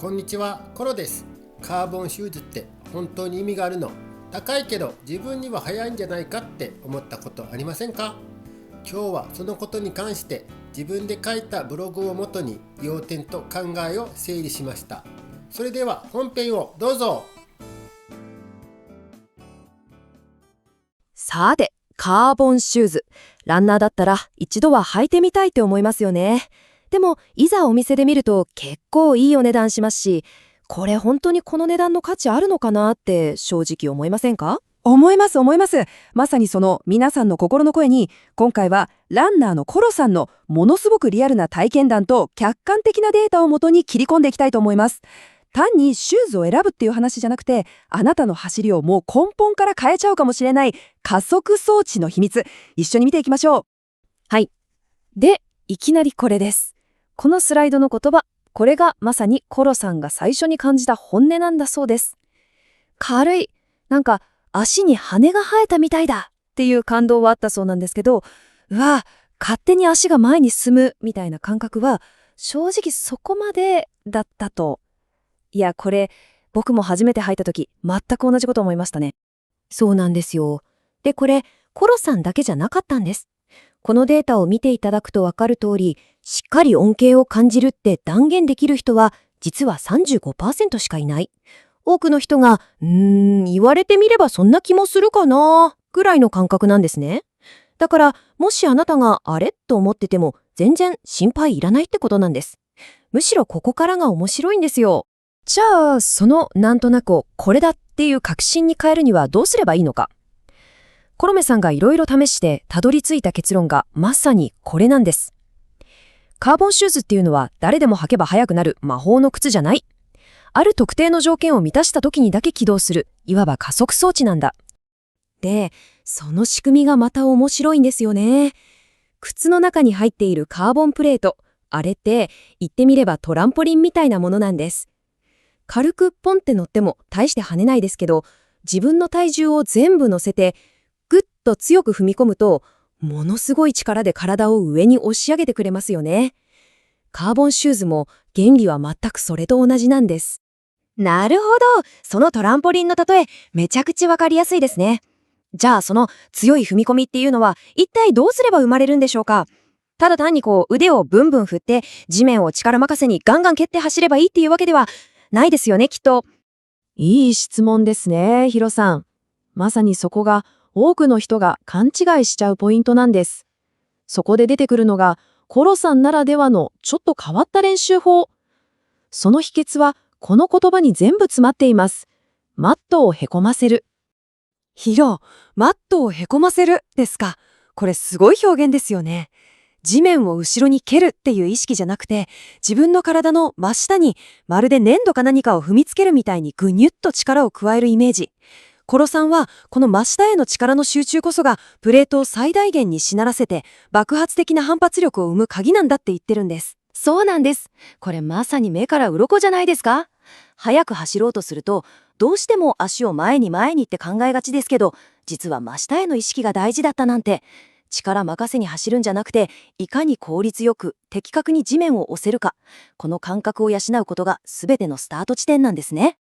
こんにちは、コロです。カーボンシューズって本当に意味があるの？高いけど自分には早いんじゃないかって思ったことありませんか？今日はそのことに関して自分で書いたブログをもとに要点と考えを整理しました。それでは本編をどうぞ。さて、カーボンシューズ。ランナーだったら一度は履いてみたいって思いますよね。でも、いざお店で見ると結構いいお値段しますし、これ本当にこの値段の価値あるのかなって正直思いませんか？思います。まさにその皆さんの心の声に、今回はランナーのコロさんのものすごくリアルな体験談と客観的なデータをもとに切り込んでいきたいと思います。単にシューズを選ぶっていう話じゃなくて、あなたの走りをもう根本から変えちゃうかもしれない加速装置の秘密、一緒に見ていきましょう。はい。で、いきなりこれです。このスライドの言葉、これがまさにコロさんが最初に感じた本音なんだそうです。軽い、なんか足に羽が生えたみたいだっていう感動はあったそうなんですけど、うわ、勝手に足が前に進むみたいな感覚は正直そこまでだったと。いや、これ僕も初めて履いた時全く同じこと思いましたね。そうなんですよ。で、これコロさんだけじゃなかったんです。このデータを見ていただくとわかる通り、しっかり恩恵を感じるって断言できる人は実は 35% しかいない。多くの人が言われてみればそんな気もするかなぐらいの感覚なんですね。だからもしあなたがあれと思ってても全然心配いらないってことなんです。むしろここからが面白いんですよ。じゃあそのなんとなくをこれだっていう確信に変えるにはどうすればいいのか。コロメさんがいろいろ試してたどり着いた結論がまさにこれなんです。カーボンシューズっていうのは誰でも履けば速くなる魔法の靴じゃない。ある特定の条件を満たした時にだけ起動する、いわば加速装置なんだ。で、その仕組みがまた面白いんですよね。靴の中に入っているカーボンプレート、あれって言ってみればトランポリンみたいなものなんです。軽くポンって乗っても大して跳ねないですけど、自分の体重を全部乗せてぐっと強く踏み込むと、ものすごい力で体を上に押し上げてくれますよね。カーボンシューズも原理は全くそれと同じなんです。なるほど。そのトランポリンの例え、めちゃくちゃわかりやすいですね。じゃあその強い踏み込みっていうのは一体どうすれば生まれるんでしょうか？ただ単に腕をブンブン振って地面を力任せにガンガン蹴って走ればいいっていうわけではないですよね、きっと。いい質問ですね、ヒロさん。まさにそこが多くの人が勘違いしちゃうポイントなんです。そこで出てくるのがコロさんならではのちょっと変わった練習法。その秘訣はこの言葉に全部詰まっています。マットをへこませる。ヒロ、マットをへこませるですか。これすごい表現ですよね。地面を後ろに蹴るっていう意識じゃなくて、自分の体の真下にまるで粘土か何かを踏みつけるみたいにぐにゅっと力を加えるイメージ。コロさんはこの真下への力の集中こそがプレートを最大限にしならせて爆発的な反発力を生む鍵なんだって言ってるんです。そうなんです。これまさに目から鱗じゃないですか。速く走ろうとするとどうしても足を前にって考えがちですけど、実は真下への意識が大事だったなんて。力任せに走るんじゃなくて、いかに効率よく的確に地面を押せるか、この感覚を養うことが全てのスタート地点なんですね。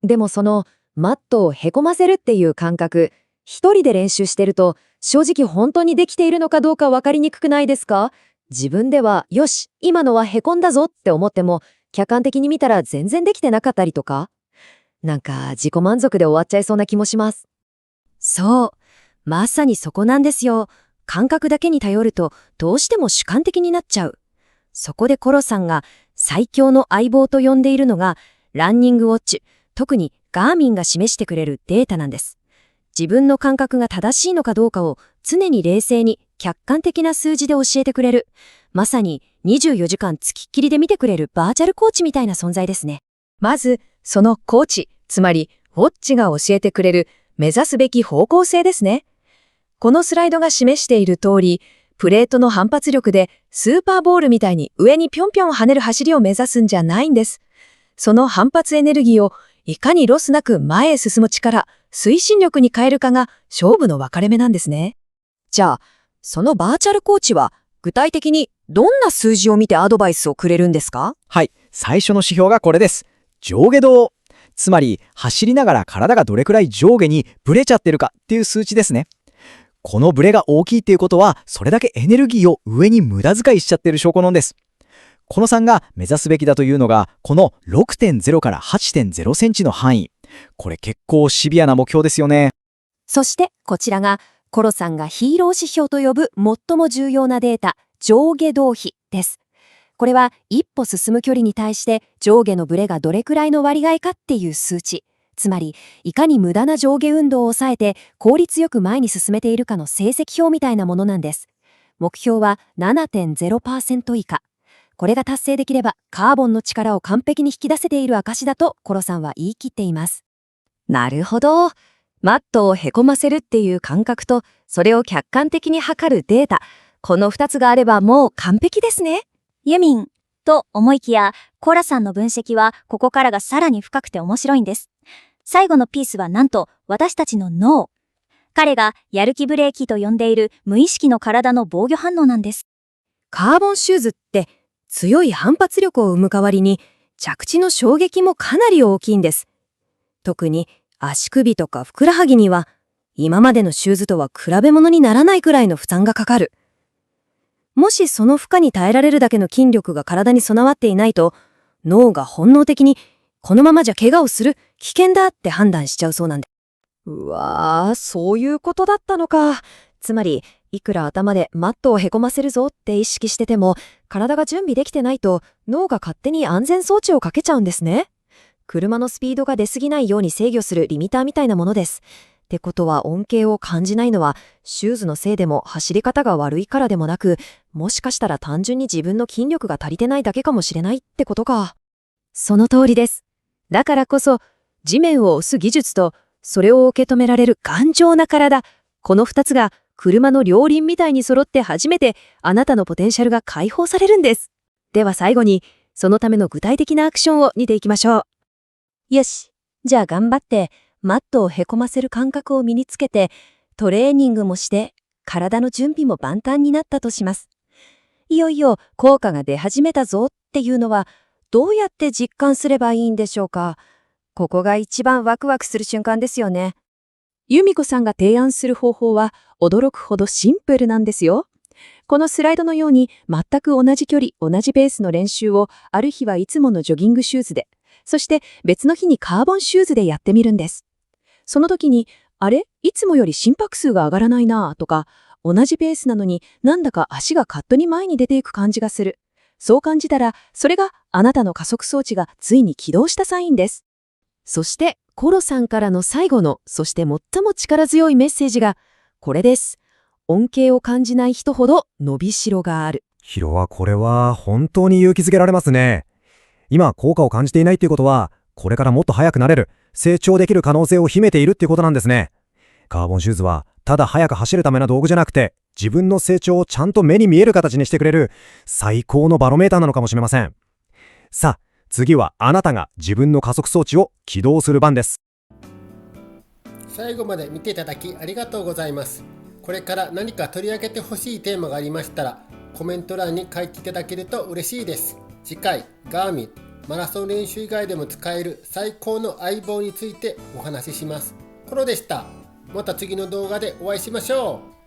でもそのマットをへこませるっていう感覚、一人で練習してると正直本当にできているのかどうか分かりにくくないですか？自分ではよし、今のはへこんだぞって思っても、客観的に見たら全然できてなかったりとか、なんか自己満足で終わっちゃいそうな気もします。そう、まさにそこなんですよ。感覚だけに頼るとどうしても主観的になっちゃう。そこでコロさんが最強の相棒と呼んでいるのがランニングウォッチ、特にガーミンが示してくれるデータなんです。自分の感覚が正しいのかどうかを常に冷静に客観的な数字で教えてくれる。まさに24時間つきっきりで見てくれるバーチャルコーチみたいな存在ですね。まずそのコーチ、つまりウォッチが教えてくれる目指すべき方向性ですね。このスライドが示している通り、プレートの反発力でスーパーボールみたいに上にぴょんぴょん跳ねる走りを目指すんじゃないんです。その反発エネルギーをいかにロスなく前へ進む力、推進力に変えるかが勝負の分かれ目なんですね。じゃあ、そのバーチャルコーチは具体的にどんな数字を見てアドバイスをくれるんですか？はい、最初の指標がこれです。上下動。つまり走りながら体がどれくらい上下にブレちゃってるかっていう数値ですね。このブレが大きいっていうことは、それだけエネルギーを上に無駄遣いしちゃってる証拠なんです。このさんが目指すべきだというのが、この 6.0 から 8.0 センチの範囲。これ結構シビアな目標ですよね。そしてこちらがコロさんがヒーロー指標と呼ぶ最も重要なデータ、上下動比です。これは一歩進む距離に対して上下のブレがどれくらいの割合かっていう数値。つまり、いかに無駄な上下運動を抑えて効率よく前に進めているかの成績表みたいなものなんです。目標は 7.0% 以下。これが達成できればカーボンの力を完璧に引き出せている証だとコロさんは言い切っています。なるほど。マットをへこませるっていう感覚と、それを客観的に測るデータ。この2つがあればもう完璧ですね。ユミンと思いきや、コラさんの分析はここからがさらに深くて面白いんです。最後のピースはなんと私たちの脳。彼がやる気ブレーキと呼んでいる無意識の体の防御反応なんです。カーボンシューズって強い反発力を生む代わりに着地の衝撃もかなり大きいんです。特に足首とかふくらはぎには今までのシューズとは比べ物にならないくらいの負担がかかる。もしその負荷に耐えられるだけの筋力が体に備わっていないと、脳が本能的にこのままじゃ怪我をする、危険だって判断しちゃうそうなんで。うわー、そういうことだったのか。つまり、いくら頭でマットをへこませるぞって意識してても、体が準備できてないと脳が勝手に安全装置をかけちゃうんですね。車のスピードが出過ぎないように制御するリミターみたいなものです。ってことは恩恵を感じないのはシューズのせいでも走り方が悪いからでもなく、もしかしたら単純に自分の筋力が足りてないだけかもしれないってことか。その通りです。だからこそ地面を押す技術とそれを受け止められる頑丈な体、この2つが車の両輪みたいに揃って初めてあなたのポテンシャルが解放されるんです。では最後にそのための具体的なアクションを見ていきましょう。よし、じゃあ頑張ってマットをへこませる感覚を身につけてトレーニングもして体の準備も万端になったとします。いよいよ効果が出始めたぞっていうのはどうやって実感すればいいんでしょうか。ここが一番ワクワクする瞬間ですよね。由美子さんが提案する方法は驚くほどシンプルなんですよ。このスライドのように全く同じ距離、同じペースの練習をある日はいつものジョギングシューズで、そして別の日にカーボンシューズでやってみるんです。その時に、あれ?いつもより心拍数が上がらないなとか、同じペースなのになんだか足がカットに前に出ていく感じがする。そう感じたら、それがあなたの加速装置がついに起動したサインです。そして、コロさんからの最後の、そして最も力強いメッセージが、これです。恩恵を感じない人ほど伸びしろがある。ヒロはこれは本当に勇気づけられますね。今効果を感じていないっていうことは、これからもっと速くなれる、成長できる可能性を秘めているっていうことなんですね。カーボンシューズはただ速く走るための道具じゃなくて、自分の成長をちゃんと目に見える形にしてくれる最高のバロメーターなのかもしれません。さあ、次はあなたが自分の加速装置を起動する番です。最後まで見ていただきありがとうございます。これから何か取り上げてほしいテーマがありましたら、コメント欄に書いていただけると嬉しいです。次回、ガーミンマラソン練習以外でも使える最高の相棒についてお話しします。コロでした。また次の動画でお会いしましょう。